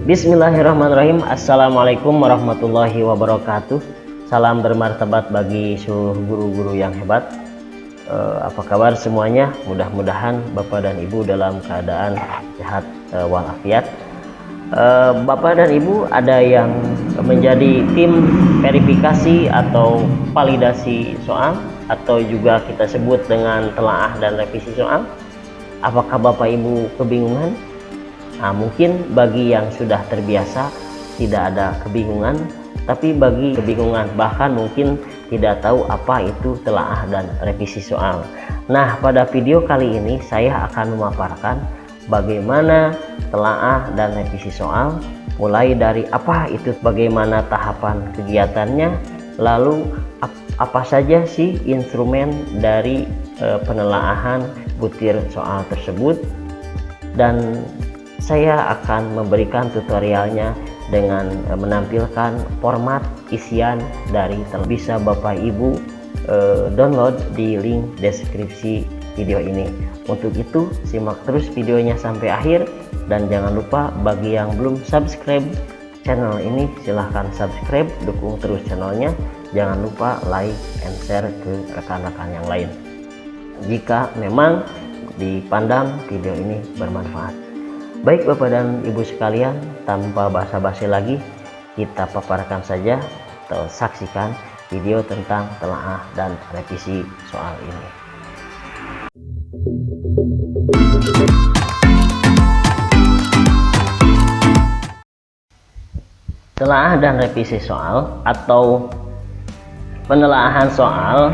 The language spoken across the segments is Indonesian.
Bismillahirrahmanirrahim. Assalamualaikum warahmatullahi wabarakatuh. Salam bermartabat bagi seluruh guru-guru yang hebat. Apa kabar semuanya? Mudah-mudahan Bapak dan Ibu dalam keadaan sehat walafiat. Bapak dan Ibu ada yang menjadi tim verifikasi atau validasi soal, atau juga kita sebut dengan telaah dan revisi soal. Apakah Bapak Ibu kebingungan? Nah, mungkin bagi yang sudah terbiasa tidak ada kebingungan, tapi bagi kebingungan bahkan mungkin tidak tahu apa itu telaah dan revisi soal. Nah, pada video kali ini saya akan memaparkan bagaimana telaah dan revisi soal, mulai dari apa itu, bagaimana tahapan kegiatannya, lalu apa saja sih instrumen dari penelaahan butir soal tersebut, dan saya akan memberikan tutorialnya dengan menampilkan format isian dari bisa Bapak Ibu download di link deskripsi video ini. Untuk itu simak terus videonya sampai akhir, dan jangan lupa bagi yang belum subscribe channel ini silahkan subscribe, dukung terus channelnya. Jangan lupa like and share ke rekan-rekan yang lain jika memang dipandang video ini bermanfaat. Baik Bapak dan Ibu sekalian, tanpa basa-basi lagi kita paparkan saja atau saksikan video tentang telaah dan revisi soal ini. Telaah dan revisi soal atau penelaahan soal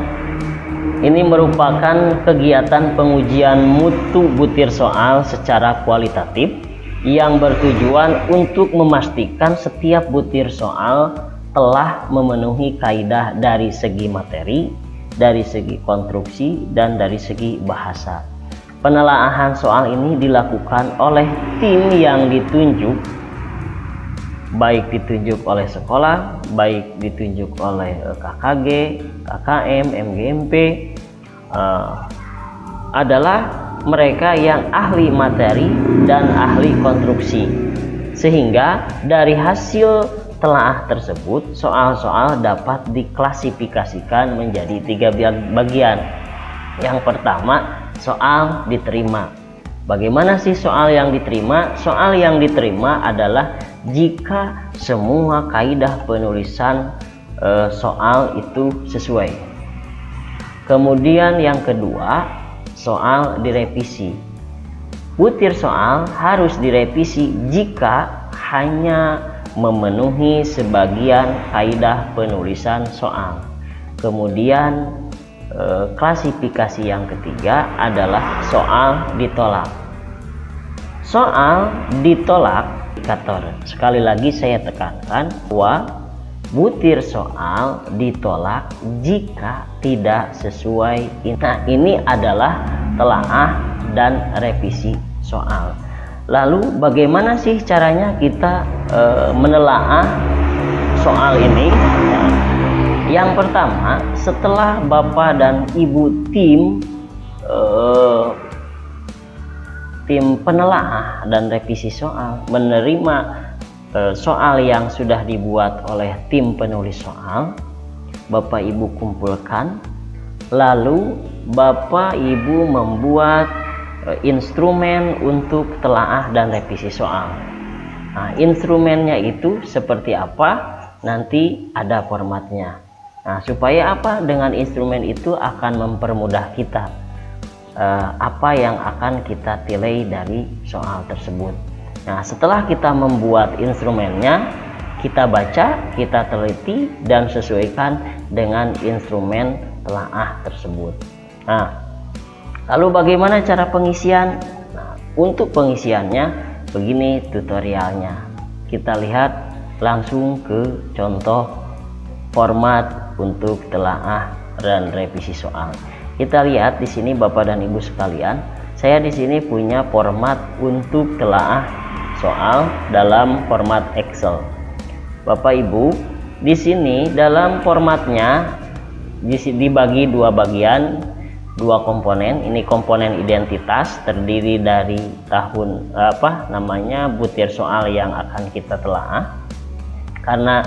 ini merupakan kegiatan pengujian mutu butir soal secara kualitatif yang bertujuan untuk memastikan setiap butir soal telah memenuhi kaidah dari segi materi, dari segi konstruksi, dan dari segi bahasa. Penelaahan soal ini dilakukan oleh tim yang ditunjuk, baik ditunjuk oleh sekolah, baik ditunjuk oleh KKG, KKM, MGMP, adalah mereka yang ahli materi dan ahli konstruksi, sehingga dari hasil telaah tersebut soal-soal dapat diklasifikasikan menjadi 3 bagian. Yang pertama, soal diterima. Bagaimana sih soal yang diterima? Soal yang diterima adalah jika semua kaidah penulisan soal itu sesuai. Kemudian yang kedua, soal direvisi. Butir soal harus direvisi jika hanya memenuhi sebagian kaidah penulisan soal. Kemudian klasifikasi yang ketiga adalah soal ditolak. Soal ditolak indikator. Sekali lagi saya tekankan bahwa butir soal ditolak jika tidak sesuai. Nah, ini adalah telaah dan revisi soal. Lalu bagaimana sih caranya kita menelaah soal ini? Nah, yang pertama, setelah Bapak dan Ibu tim penelaah dan revisi soal menerima soal yang sudah dibuat oleh tim penulis soal, Bapak Ibu kumpulkan, lalu Bapak Ibu membuat instrumen untuk telaah dan revisi soal. Nah, instrumennya itu seperti apa? Nanti ada formatnya. Nah, supaya apa? Dengan instrumen itu akan mempermudah kita apa yang akan kita nilai dari soal tersebut. Nah, setelah kita membuat instrumennya, kita baca, kita teliti, dan sesuaikan dengan instrumen telaah tersebut. Nah, lalu bagaimana cara pengisian? Nah, untuk pengisiannya begini tutorialnya. Kita lihat langsung ke contoh format untuk telaah dan revisi soal. Kita lihat di sini Bapak dan Ibu sekalian, saya di sini punya format untuk telaah soal dalam format Excel. Bapak Ibu, di sini dalam formatnya dibagi 2 bagian. dua komponen. Ini komponen identitas terdiri dari butir soal yang akan kita telaah. Karena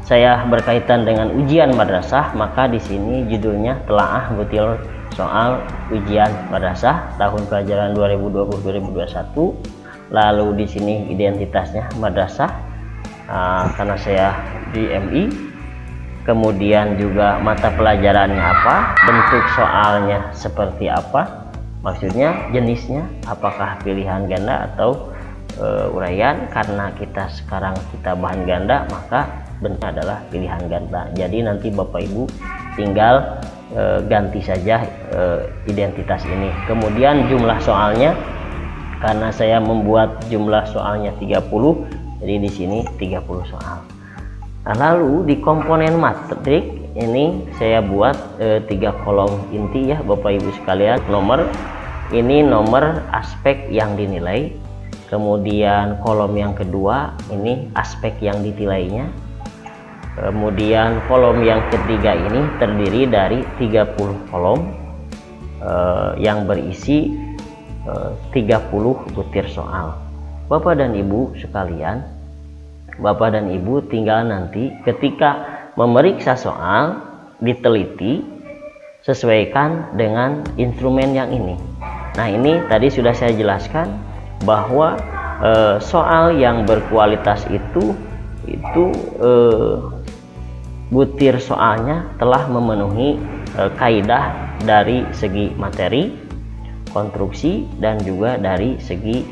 saya berkaitan dengan ujian madrasah, maka di sini judulnya telaah butir soal ujian madrasah tahun pelajaran 2020-2021. Lalu di sini identitasnya madrasah, karena saya di MI. Kemudian juga mata pelajarannya apa, bentuk soalnya seperti apa, maksudnya jenisnya apakah pilihan ganda atau uraian. Karena sekarang kita bahan ganda, maka bentuknya adalah pilihan ganda. Jadi nanti Bapak Ibu tinggal ganti saja identitas ini. Kemudian jumlah soalnya, karena saya membuat jumlah soalnya 30, jadi di sini 30 soal. Nah, lalu di komponen matrik ini saya buat 3 kolom inti ya Bapak Ibu sekalian. Ini nomor aspek yang dinilai. Kemudian kolom yang kedua ini aspek yang ditilainya. Kemudian kolom yang ketiga ini terdiri dari 30 kolom yang berisi 30 butir soal. Bapak dan Ibu sekalian, Bapak dan Ibu tinggal nanti ketika memeriksa soal diteliti, sesuaikan dengan instrumen yang ini. Nah, ini tadi sudah saya jelaskan bahwa soal yang berkualitas itu butir soalnya telah memenuhi kaidah dari segi materi, konstruksi, dan juga dari segi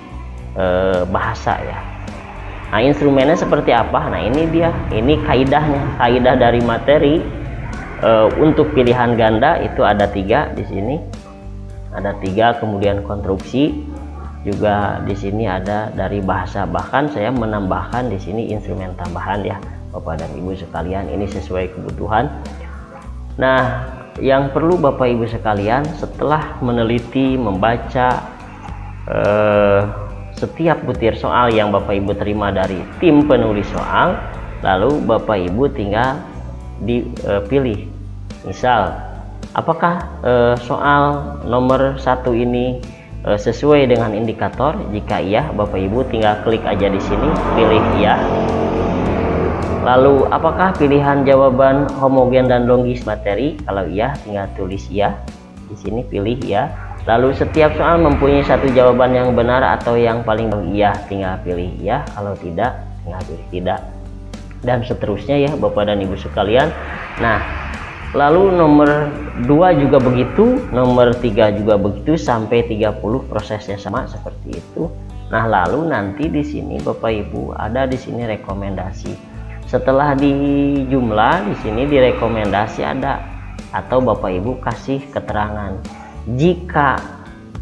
bahasa ya. Nah, instrumennya seperti apa? Nah, ini dia, ini kaidahnya, kaidah dari materi. Untuk pilihan ganda itu ada 3 di sini, ada 3. Kemudian konstruksi juga di sini ada dari bahasa. Bahkan saya menambahkan di sini instrumen tambahan ya Bapak dan Ibu sekalian, ini sesuai kebutuhan. Nah, yang perlu Bapak Ibu sekalian setelah meneliti, membaca setiap butir soal yang Bapak Ibu terima dari tim penulis soal, lalu Bapak Ibu tinggal dipilih. Misal, apakah soal nomor 1 ini sesuai dengan indikator? Jika iya, Bapak Ibu tinggal klik aja di sini, pilih iya. Lalu, apakah pilihan jawaban homogen dan logis materi? Kalau iya, tinggal tulis iya. Di sini pilih iya. Lalu setiap soal mempunyai satu jawaban yang benar atau yang paling iya, tinggal pilih iya. Kalau tidak, tinggal pilih tidak. Dan seterusnya ya Bapak dan Ibu sekalian. Nah, lalu nomor 2 juga begitu, nomor 3 juga begitu, sampai 30 prosesnya sama seperti itu. Nah, lalu nanti di sini Bapak Ibu ada di sini rekomendasi. Setelah dijumlah di sini di rekomendasi ada, atau Bapak Ibu kasih keterangan. Jika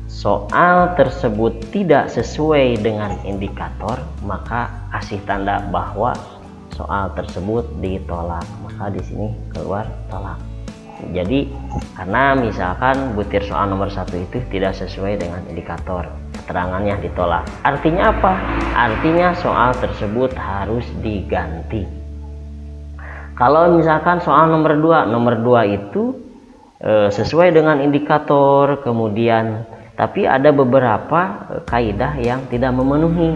soal tersebut tidak sesuai dengan indikator, maka kasih tanda bahwa soal tersebut ditolak. Maka di sini keluar tolak. Jadi karena misalkan butir soal nomor 1 itu tidak sesuai dengan indikator, keterangannya ditolak. Artinya apa? Artinya soal tersebut harus diganti. Kalau misalkan soal nomor 2 itu sesuai dengan indikator, kemudian tapi ada beberapa kaidah yang tidak memenuhi.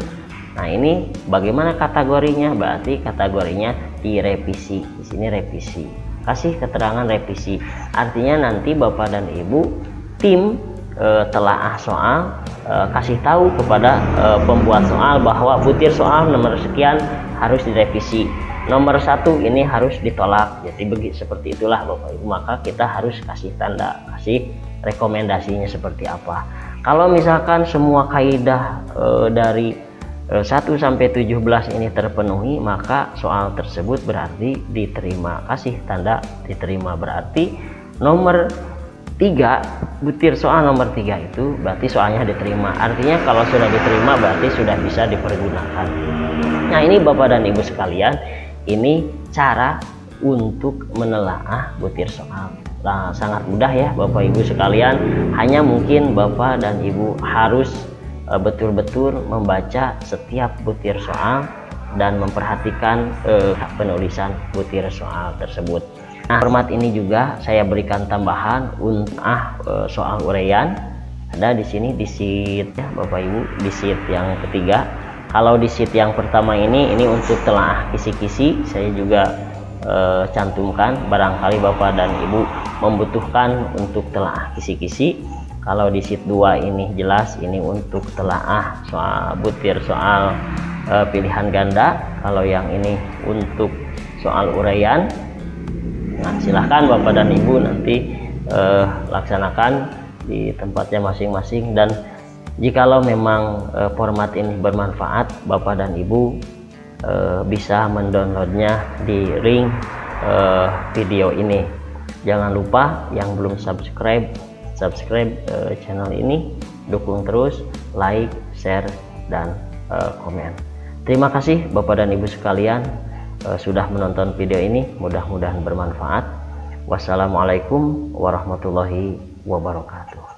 Nah, ini bagaimana kategorinya? Berarti kategorinya direvisi. Di sini revisi. Kasih keterangan revisi. Artinya nanti Bapak dan Ibu tim telaah soal kasih tahu kepada pembuat soal bahwa butir soal nomor sekian harus direvisi. Nomor 1 ini harus ditolak. Jadi seperti itulah Bapak Ibu, maka kita harus kasih tanda, kasih rekomendasinya seperti apa. Kalau misalkan semua kaidah dari 1 sampai 17 ini terpenuhi, maka soal tersebut berarti diterima. Kasih tanda diterima, berarti nomor 3, butir soal nomor 3 itu berarti soalnya diterima. Artinya kalau sudah diterima berarti sudah bisa dipergunakan. Nah, ini Bapak dan Ibu sekalian, ini cara untuk menelaah butir soal. Nah, sangat mudah ya Bapak Ibu sekalian. Hanya mungkin Bapak dan Ibu harus betul-betul membaca setiap butir soal dan memperhatikan penulisan butir soal tersebut. Nah, format ini juga saya berikan tambahan untuk soal uraian. Ada di sini di sheet ya Bapak Ibu, di sheet yang ketiga. Kalau di sheet yang pertama ini untuk telaah kisi-kisi, saya juga cantumkan barangkali Bapak dan Ibu membutuhkan untuk telaah kisi-kisi. Kalau di sheet 2 ini jelas ini untuk telaah soal butir soal pilihan ganda. Kalau yang ini untuk soal uraian. Nah, silahkan Bapak dan Ibu nanti laksanakan di tempatnya masing-masing, dan jikalau memang format ini bermanfaat, Bapak dan Ibu bisa mendownloadnya di link video ini. Jangan lupa yang belum subscribe channel ini, dukung terus, like, share, dan komen. Terima kasih Bapak dan Ibu sekalian sudah menonton video ini, mudah-mudahan bermanfaat. Wassalamualaikum warahmatullahi wabarakatuh.